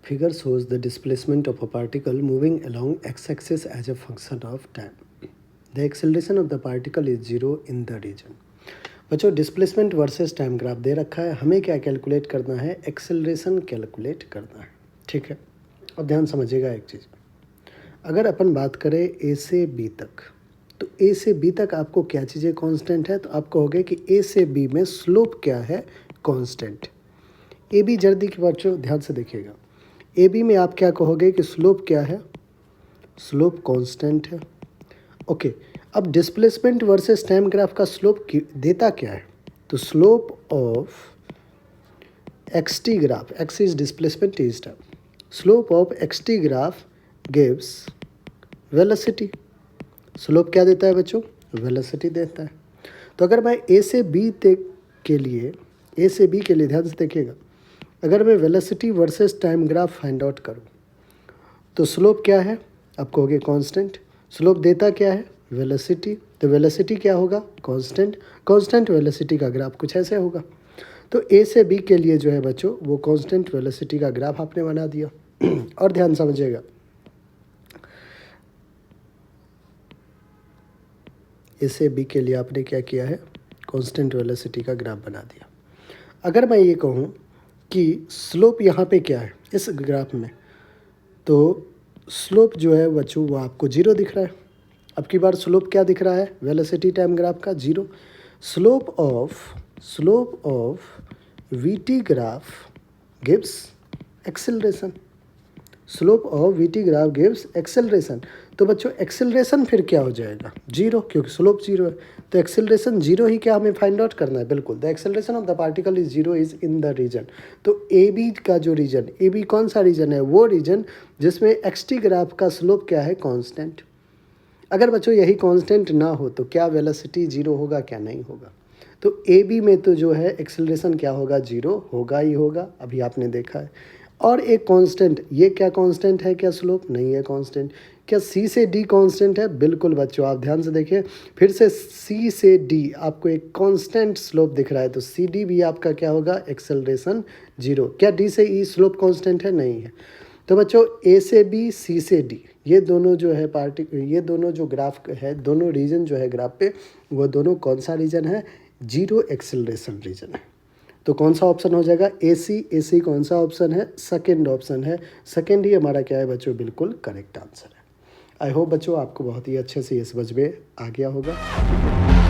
Figure shows the displacement of a particle moving along x-axis as a function of time. The acceleration of the particle is 0 in the region. बच्चों displacement versus time graph दे रखा है, हमें क्या calculate करना है, acceleration calculate करना है। ठीक है, अब ध्यान समझिएगा एक चीज़, अगर अपन बात करें ए से बी तक, तो ए से बी तक आपको क्या चीज़ें कांस्टेंट है, तो आप कहोगे कि ए से बी में स्लोप क्या है, कांस्टेंट। ए बी जल्दी की बच्चों ध्यान से देखिएगा, ए बी में आप क्या कहोगे कि स्लोप क्या है, स्लोप कांस्टेंट है। ओके, अब डिस्प्लेसमेंट वर्सेस टाइम ग्राफ का स्लोप देता क्या है, तो slope of x T graph, x is displacement, T is time, slope of x T graph gives velocity. Slope क्या देता है बच्चों, वेलोसिटी देता है। तो अगर मैं ए से बी तक के लिए, ए से बी के लिए ध्यान से देखिएगा, अगर मैं velocity versus time graph find out करूँ तो स्लोप क्या है, आप कहोगे कांस्टेंट। स्लोप देता क्या है, वेलोसिटी, तो वेलोसिटी क्या होगा, कांस्टेंट। कांस्टेंट वेलोसिटी का ग्राफ कुछ ऐसे होगा। तो ए से बी के लिए जो है बच्चों वो कांस्टेंट वेलोसिटी का ग्राफ आपने बना दिया। और ध्यान समझिएगा, ए से बी के लिए आपने क्या किया है, कांस्टेंट वेलोसिटी का ग्राफ बना दिया। अगर मैं ये कहूँ कि स्लोप यहाँ पे क्या है इस ग्राफ में, तो स्लोप जो है बच्चों वो आपको 0 दिख रहा है। अब की बार स्लोप क्या दिख रहा है, वेलोसिटी टाइम ग्राफ का 0। Slope of we T graph gives acceleration, slope of we T graph gives acceleration. तो बच्चों एक्सेलरेशन फिर क्या हो जाएगा, 0, क्योंकि स्लोप 0 है। तो एक्सेलरेशन 0 ही क्या हमें फाइंड आउट करना है, बिल्कुल। The acceleration of the particle is 0 is in the region. तो ए बी का जो रीजन, ए बी कौन सा रीजन है, वो रीजन जिसमें एक्स टी ग्राफ का स्लोप क्या है, कांस्टेंट। अगर बच्चों यही कांस्टेंट ना हो तो क्या वेलोसिटी 0 होगा, क्या नहीं होगा। तो ए बी में तो जो है एक्सेलरेशन क्या होगा, 0 होगा ही होगा, अभी आपने देखा है। और एक कांस्टेंट, ये क्या कांस्टेंट है, क्या स्लोप नहीं है कांस्टेंट। क्या सी से डी कांस्टेंट है, बिल्कुल बच्चों आप ध्यान से देखिए, फिर से सी से डी आपको एक कांस्टेंट स्लोप दिख रहा है, तो सी डी भी आपका क्या होगा, एक्सेलरेशन 0। क्या डी से ई स्लोप कांस्टेंट है, नहीं है। तो बच्चों ए से बी, सी से डी, ये दोनों जो है ये दोनों जो ग्राफ है, दोनों रीजन जो है ग्राफ पे, वो दोनों कौन सा रीजन है, 0 एक्सेलरेशन रीजन है। तो कौन सा ऑप्शन हो जाएगा, ए सी कौन सा ऑप्शन है, सेकंड ऑप्शन है। सेकंड ही हमारा क्या है बच्चों, बिल्कुल करेक्ट आंसर है। आई होप बच्चों आपको बहुत ही अच्छे से ये समझ में आ गया होगा।